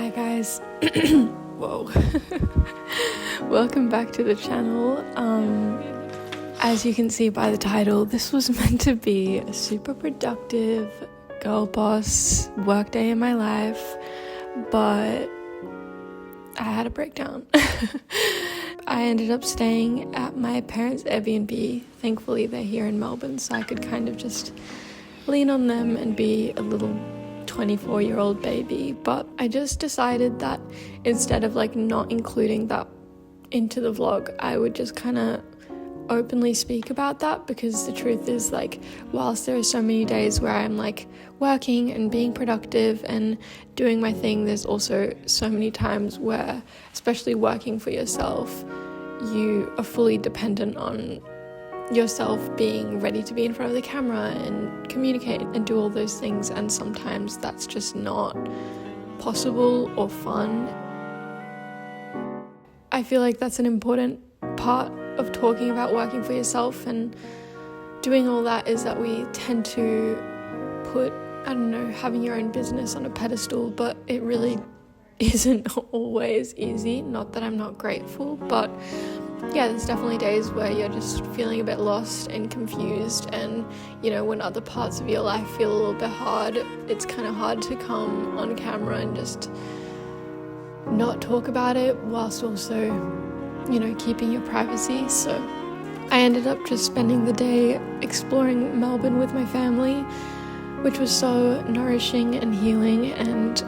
Hi guys. Whoa. Welcome back to the channel. As you can see by the title, this was meant to be a super productive girl boss work day in my life, but I had a breakdown. I ended up staying at my parents' Airbnb. Thankfully they're here in Melbourne, so I could kind of just lean on them and be a little 24-year-old baby. But I just decided that instead of not including that into the vlog, I would just kind of openly speak about that, because the truth is, whilst there are so many days where I'm working and being productive and doing my thing, there's also so many times where, especially working for yourself, you are fully dependent on yourself being ready to be in front of the camera and communicate and do all those things, and sometimes that's just not possible or fun. I feel like that's an important part of talking about working for yourself and doing all that, is that we tend to put, having your own business on a pedestal, but it really isn't always easy. Not that I'm not grateful, but yeah, there's definitely days where you're just feeling a bit lost and confused, and when other parts of your life feel a little bit hard, it's kind of hard to come on camera and just not talk about it whilst also keeping your privacy. So I ended up just spending the day exploring Melbourne with my family, which was so nourishing and healing, and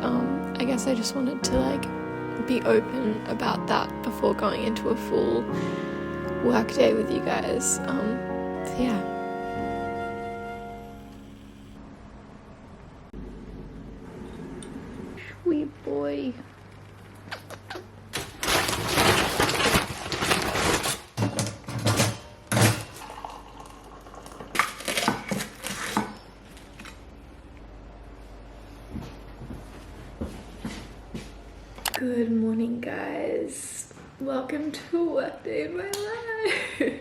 I guess I just wanted to be open about that before going into a full work day with you guys. So yeah. Sweet boy. Good morning, guys. Welcome to a work day in my life.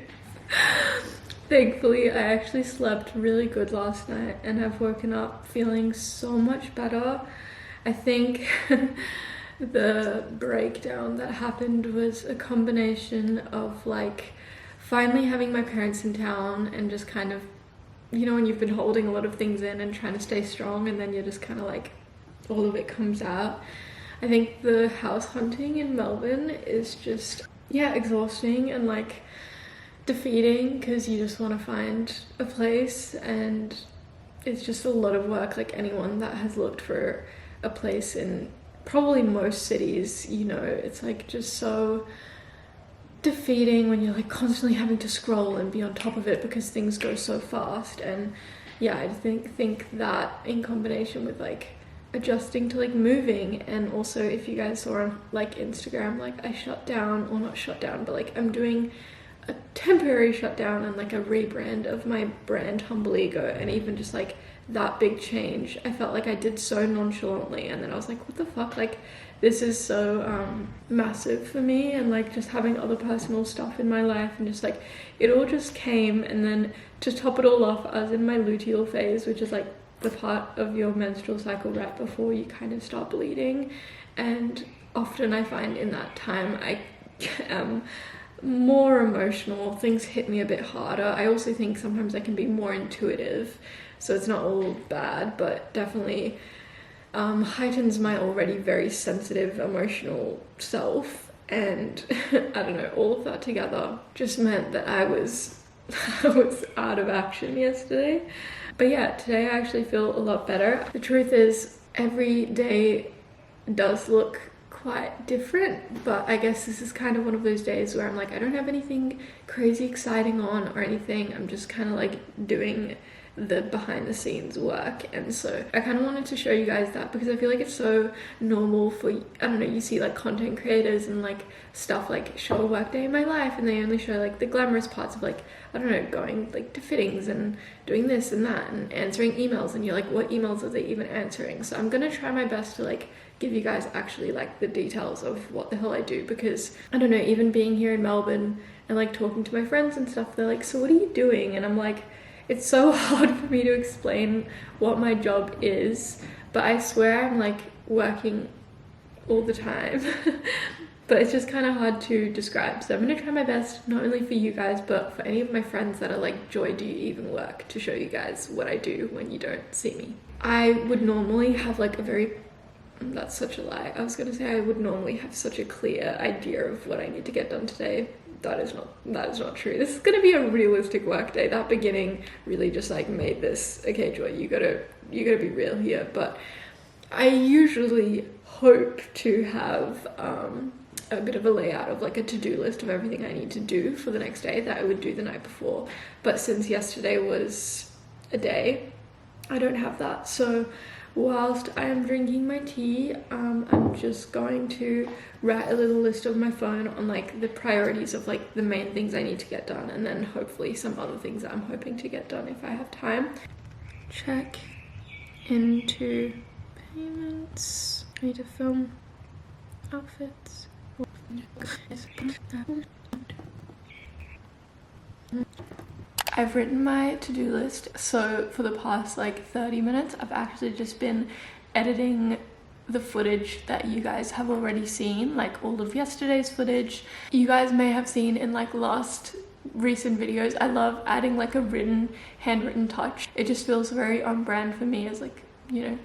Thankfully, I actually slept really good last night and I've woken up feeling so much better. I think the breakdown that happened was a combination of finally having my parents in town and just kind of, when you've been holding a lot of things in and trying to stay strong, and then you're just kind of all of it comes out. I think the house hunting in Melbourne is just, exhausting and defeating, because you just want to find a place, and it's just a lot of work. Anyone that has looked for a place in probably most cities, it's just so defeating when you're constantly having to scroll and be on top of it because things go so fast. And yeah, I think that in combination with adjusting to moving, and also if you guys saw on Instagram, I shut down, well not shut down, but I'm doing a temporary shutdown and a rebrand of my brand Humble Ego, and even just that big change, I felt I did so nonchalantly, and then I was what the fuck, this is so massive for me, and just having other personal stuff in my life, and just it all just came. And then to top it all off, I was in my luteal phase, which is the part of your menstrual cycle right before you kind of start bleeding, and often I find in that time I am more emotional, things hit me a bit harder. I also think sometimes I can be more intuitive, so it's not all bad, but definitely heightens my already very sensitive emotional self, and I don't know, all of that together just meant that I was out of action yesterday. But yeah, today I actually feel a lot better. The truth is, every day does look quite different, but I guess this is kind of one of those days where I'm I don't have anything crazy exciting on or anything. I'm just kind of doing the behind the scenes work, and so I kind of wanted to show you guys that, because I feel it's so normal for, you see content creators and stuff show a work day in my life, and they only show the glamorous parts of going to fittings and doing this and that and answering emails, and you're what emails are they even answering? So I'm gonna try my best to give you guys actually the details of what the hell I do, because I don't know, even being here in Melbourne and talking to my friends and stuff, they're so what are you doing? And I'm it's so hard for me to explain what my job is, but I swear I'm working all the time. But it's just kind of hard to describe. So I'm gonna try my best, not only for you guys, but for any of my friends that are like, Joy, do you even work? To show you guys what I do when you don't see me. I would normally have like a very, that's such a lie. I was gonna say I would normally have such a clear idea of what I need to get done today. That is not true. This is gonna be a realistic work day. That beginning really just like made this, okay, Joy, you gotta be real here. But I usually hope to have a bit of a layout of like a to-do list of everything I need to do for the next day that I would do the night before. But since yesterday was a day, I don't have that. So whilst I am drinking my tea, I'm just going to write a little list of my phone on like the priorities of like the main things I need to get done, and then hopefully some other things that I'm hoping to get done if I have time. Check into payments. I need to film outfits. I've written my to-do list, so for the past like 30 minutes I've actually just been editing the footage that you guys have already seen, like all of yesterday's footage. You guys may have seen in like recent videos, I love adding like a handwritten touch. It just feels very on brand for me as like, you know,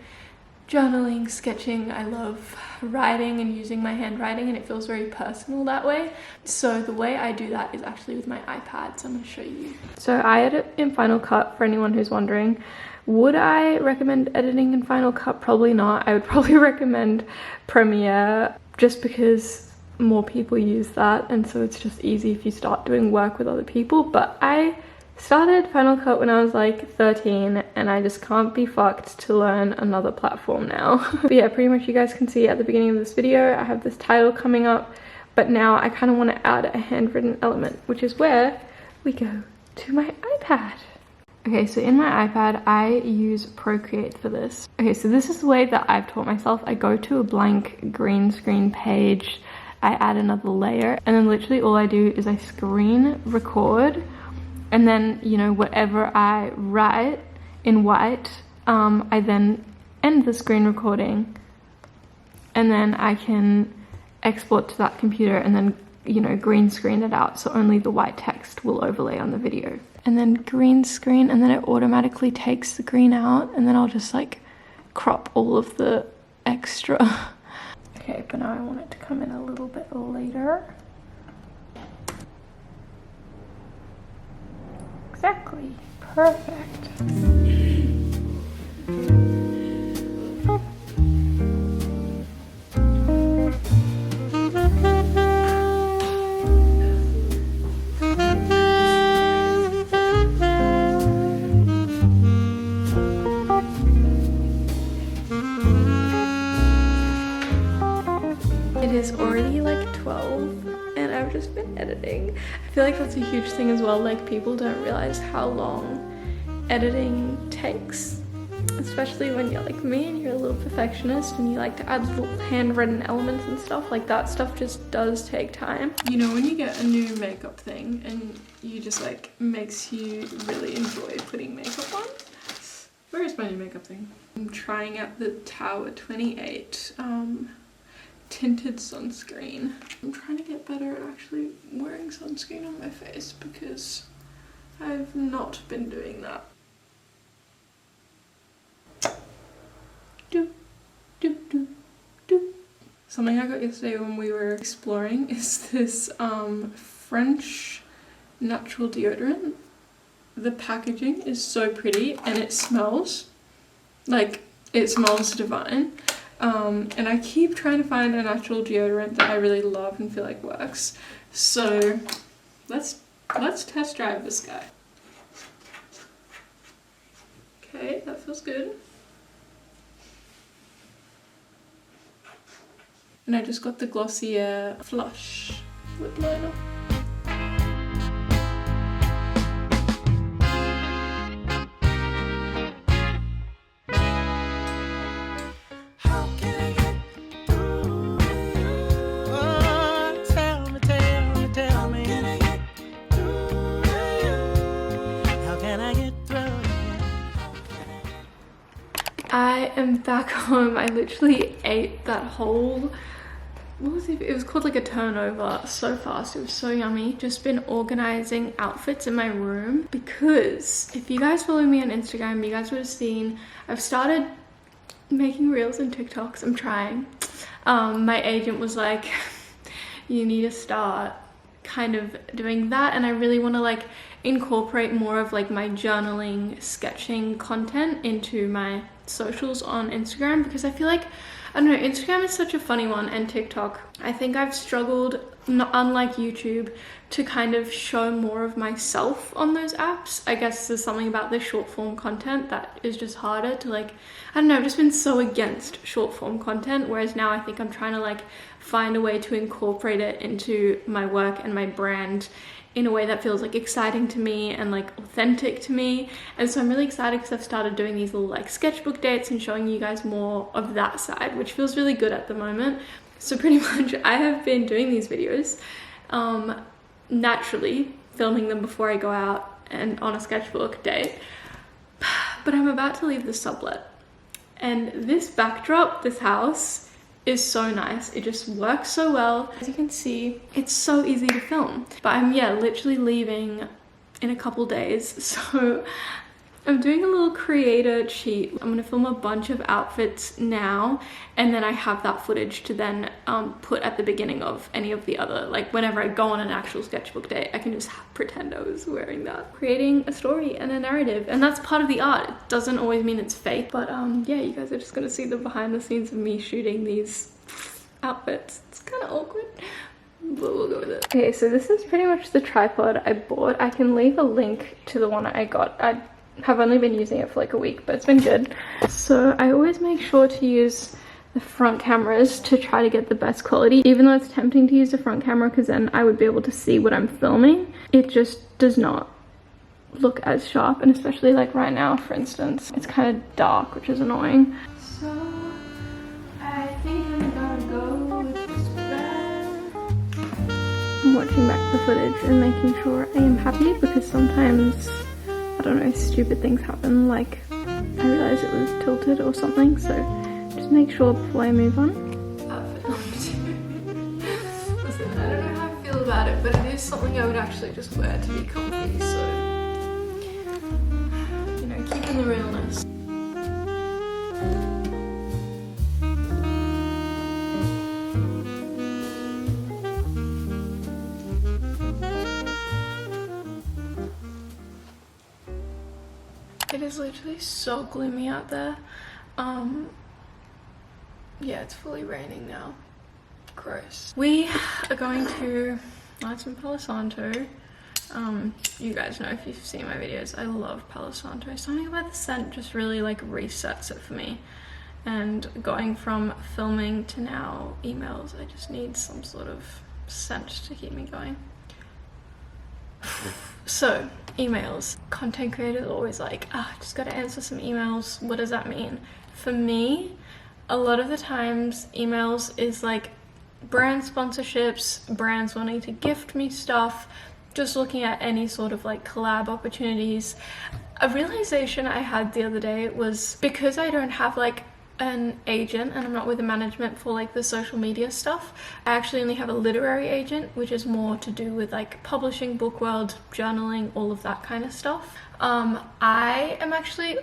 journaling, sketching. I love writing and using my handwriting, and it feels very personal that way. So the way I do that is actually with my iPad, so I'm going to show you. So I edit in Final Cut, for anyone who's wondering. Would I recommend editing in Final Cut? Probably not. I would probably recommend Premiere, just because more people use that, and so it's just easy if you start doing work with other people. But I started Final Cut when I was like 13, and I just can't be fucked to learn another platform now. But yeah, pretty much you guys can see at the beginning of this video I have this title coming up, but now I kind of want to add a handwritten element, which is where we go to my iPad. Okay, so in my iPad I use Procreate for this. Okay, so this is the way that I've taught myself. I go to a blank green screen page, I add another layer, and then literally all I do is I screen record. And then, you know, whatever I write in white, I then end the screen recording, and then I can export to that computer and then, you know, green screen it out, so only the white text will overlay on the video. And then green screen, and then it automatically takes the green out, and then I'll just like crop all of the extra. Okay, but now I want it to come in a little bit later. Exactly. Perfect. It is already like 12 and I've just been editing. I feel like that's a huge thing as well. Like, people don't realize how long editing takes, especially when you're like me and you're a little perfectionist and you like to add little handwritten elements and stuff. Like, that stuff just does take time. You know, when you get a new makeup thing and you just like makes you really enjoy putting makeup on. Where is my new makeup thing? I'm trying out the Tower 28 tinted sunscreen. I'm trying to get better at actually wearing sunscreen on my face because I've not been doing that. Something I got yesterday when we were exploring is this French natural deodorant. The packaging is so pretty and it smells divine. And I keep trying to find a natural deodorant that I really love and feel like works. So let's test drive this guy. Okay, that feels good. And I just got the Glossier Flush lip liner. I am I'm back home. I literally ate that whole, what was it? It was called like a turnover so fast. It was so yummy. Just been organizing outfits in my room because if you guys follow me on Instagram, you guys would have seen I've started making reels and TikToks. I'm trying. My agent was like, you need to start kind of doing that, and I really want to like incorporate more of like my journaling, sketching content into my socials on Instagram, because I feel like, I don't know, Instagram is such a funny one, and TikTok. I think I've struggled, unlike YouTube, to kind of show more of myself on those apps. I guess there's something about the short form content that is just harder to like, I don't know, I've just been so against short form content, whereas now I think I'm trying to like find a way to incorporate it into my work and my brand in a way that feels like exciting to me and like authentic to me. And so I'm really excited because I've started doing these little like sketchbook dates and showing you guys more of that side, which feels really good at the moment. So pretty much I have been doing these videos, naturally filming them before I go out and on a sketchbook date. But I'm about to leave the sublet, and this backdrop, this house, is so nice. It just works so well. As you can see, it's so easy to film. But I'm, yeah, literally leaving in a couple days. So I'm doing a little creator cheat. I'm gonna film a bunch of outfits now, and then I have that footage to then put at the beginning of any of the other, like whenever I go on an actual sketchbook date, I can just pretend I was wearing that. Creating a story and a narrative, and that's part of the art. It doesn't always mean it's fake, but yeah, you guys are just gonna see the behind the scenes of me shooting these outfits. It's kind of awkward, but we'll go with it. Okay, so this is pretty much the tripod I bought. I can leave a link to the one I got. I have only been using it for like a week, but it's been good. So I always make sure to use the front cameras to try to get the best quality, even though it's tempting to use the front camera because then I would be able to see what I'm filming. It just does not look as sharp, and especially like right now, for instance, it's kind of dark, which is annoying. So I think I'm gonna go with this bed. I'm watching back the footage and making sure I am happy, because sometimes, I don't know, stupid things happen, like I realized it was tilted or something, so just make sure before I move on. Outfit number 2. Listen, I don't know how I feel about it, but it is something I would actually just wear to be comfy, so, you know, keeping the realness. It is literally so gloomy out there. Yeah, it's fully raining now. Gross. We are going to light some Palo Santo. You guys know if you've seen my videos, I love Palo Santo. Something about the scent just really like resets it for me. And going from filming to now emails, I just need some sort of scent to keep me going. So, emails. Content creators are always like, just gotta answer some emails. What does that mean? For me, a lot of the times emails is like brand sponsorships, brands wanting to gift me stuff, just looking at any sort of like collab opportunities. A realization I had the other day was, because I don't have like an agent and I'm not with the management for like the social media stuff, I actually only have a literary agent, which is more to do with like publishing, book world, journaling, all of that kind of stuff. I am actually,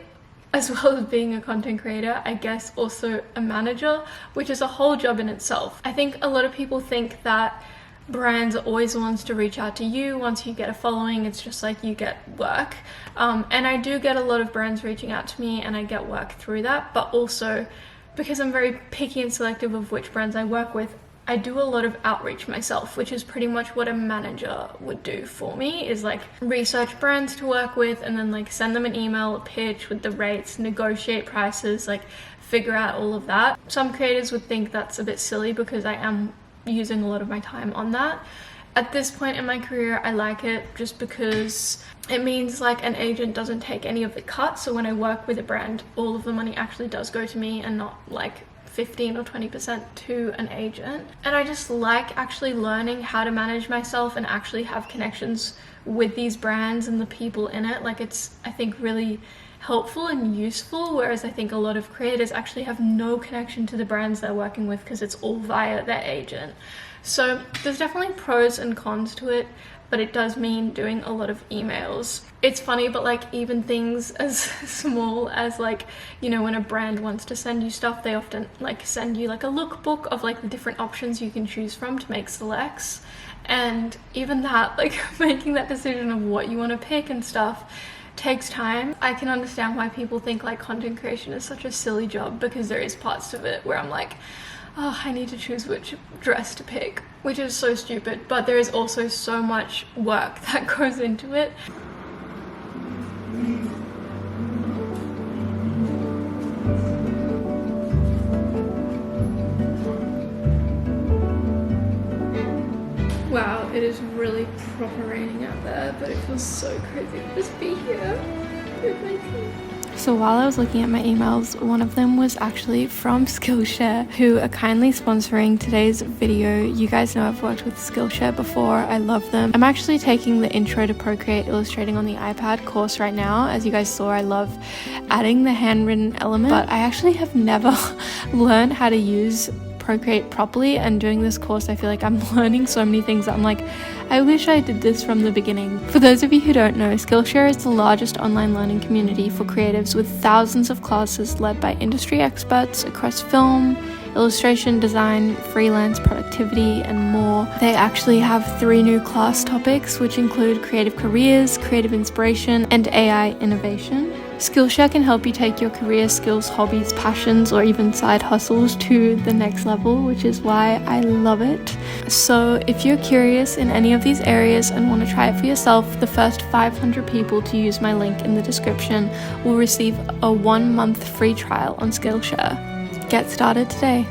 as well as being a content creator, I guess also a manager, which is a whole job in itself. I think a lot of people think that brands are always the ones to reach out to you. Once you get a following, it's just like you get work. And I do get a lot of brands reaching out to me and I get work through that, but also because I'm very picky and selective of which brands I work with, I do a lot of outreach myself, which is pretty much what a manager would do for me, is like research brands to work with and then like send them an email, a pitch with the rates, negotiate prices, like figure out all of that. Some creators would think that's a bit silly because I am using a lot of my time on that. At this point in my career, I like it just because it means like an agent doesn't take any of the cut. So when I work with a brand, all of the money actually does go to me and not like 15 or 20% to an agent. And I just like actually learning how to manage myself and actually have connections with these brands and the people in it. Like it's, I think, really helpful and useful, whereas I think a lot of creators actually have no connection to the brands they're working with because it's all via their agent. So there's definitely pros and cons to it, but it does mean doing a lot of emails. It's funny, but like even things as small as like, you know, when a brand wants to send you stuff, they often like send you like a lookbook of like the different options you can choose from to make selects. And even that, like making that decision of what you want to pick and stuff takes time. I can understand why people think like content creation is such a silly job, because there is parts of it where I'm like, oh, I need to choose which dress to pick, which is so stupid, but there is also so much work that goes into it. Wow, it is really proper raining out there, but it feels so crazy to just be here with my team. So while I was looking at my emails, one of them was actually from Skillshare, who are kindly sponsoring today's video. You guys know I've worked with Skillshare before. I love them. I'm actually taking the Intro to Procreate Illustrating on the iPad course right now. As you guys saw, I love adding the handwritten element, but I actually have never learned how to use Procreate properly, and doing this course I feel like I'm learning so many things that I'm like, I wish I did this from the beginning. For those of you who don't know, Skillshare is the largest online learning community for creatives with thousands of classes led by industry experts across film, illustration, design, freelance, productivity, and more. They actually have 3 new class topics, which include creative careers, creative inspiration, and AI innovation. Skillshare can help you take your career, skills, hobbies, passions, or even side hustles to the next level, which is why I love it. So if you're curious in any of these areas and want to try it for yourself, the first 500 people to use my link in the description will receive a 1-month free trial on Skillshare. Get started today.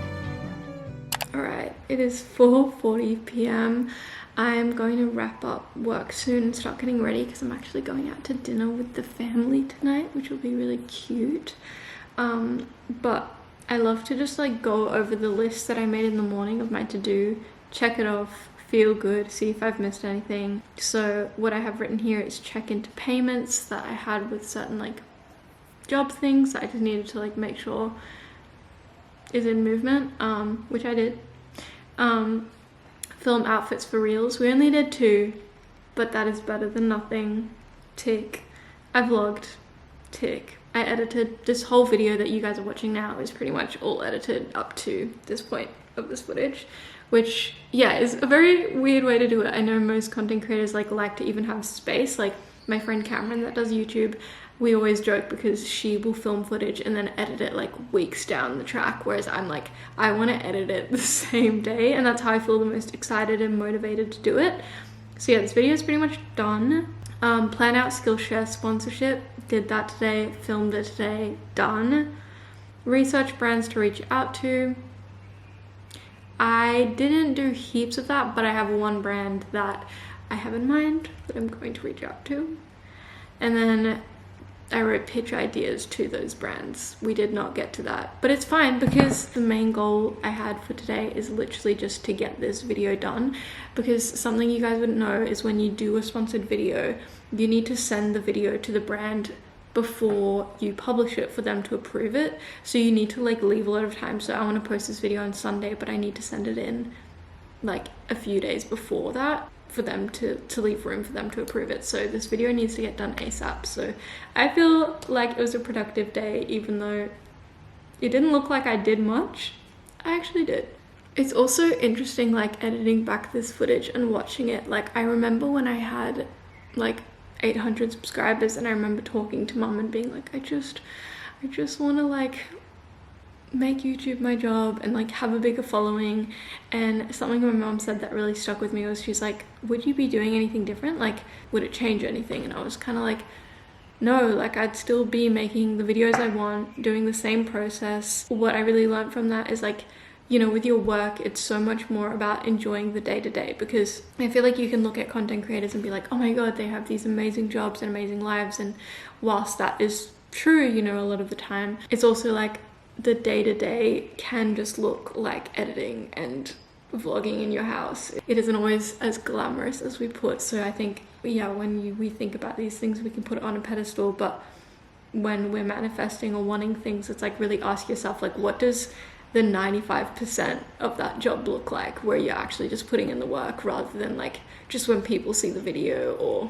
Alright, it is 4:40 p.m. I'm going to wrap up work soon and start getting ready because I'm actually going out to dinner with the family tonight, which will be really cute. But I love to just like go over the list that I made in the morning of my to-do, check it off, feel good, see if I've missed anything. So what I have written here is check into payments that I had with certain like job things that I just needed to like make sure is in movement, which I did. Film outfits for reels. We only did 2, but that is better than nothing. Tick. I vlogged. Tick. I edited this whole video that you guys are watching now is pretty much all edited up to this point of this footage, which yeah is a very weird way to do it. I know most content creators like to even have space. Like my friend Cameron that does YouTube, we always joke because she will film footage and then edit it like weeks down the track, whereas I'm like, I want to edit it the same day, and that's how I feel the most excited and motivated to do it. So yeah, this video is pretty much done. Plan out Skillshare sponsorship, did that today, filmed it today, done. Research brands to reach out to. I didn't do heaps of that, but I have one brand that I have in mind that I'm going to reach out to. And then I wrote pitch ideas to those brands. We did not get to that, but it's fine because the main goal I had for today is literally just to get this video done, because something you guys wouldn't know is when you do a sponsored video, you need to send the video to the brand before you publish it for them to approve it. So you need to like leave a lot of time. So I want to post this video on Sunday, but I need to send it in like a few days before that for them to leave room for them to approve it. So this video needs to get done ASAP. So I feel like it was a productive day, even though it didn't look like I did much. I actually did. It's also interesting like editing back this footage and watching it. Like I remember when I had like 800 subscribers, and I remember talking to mum and being like, I just want to like make YouTube my job and like have a bigger following. And something my mom said that really stuck with me was, she's like, would you be doing anything different? Like, would it change anything? And I was kind of like, no, like I'd still be making the videos I want, doing the same process. What I really learned from that is like, you know, with your work, it's so much more about enjoying the day-to-day, because I feel like you can look at content creators and be like, oh my god, they have these amazing jobs and amazing lives. And whilst that is true, you know, a lot of the time, it's also like the day-to-day can just look like editing and vlogging in your house. It isn't always as glamorous as we put. So I think, yeah, when we think about these things, we can put it on a pedestal, but when we're manifesting or wanting things, it's like really ask yourself, like, what does the 95% of that job look like, where you're actually just putting in the work, rather than like just when people see the video or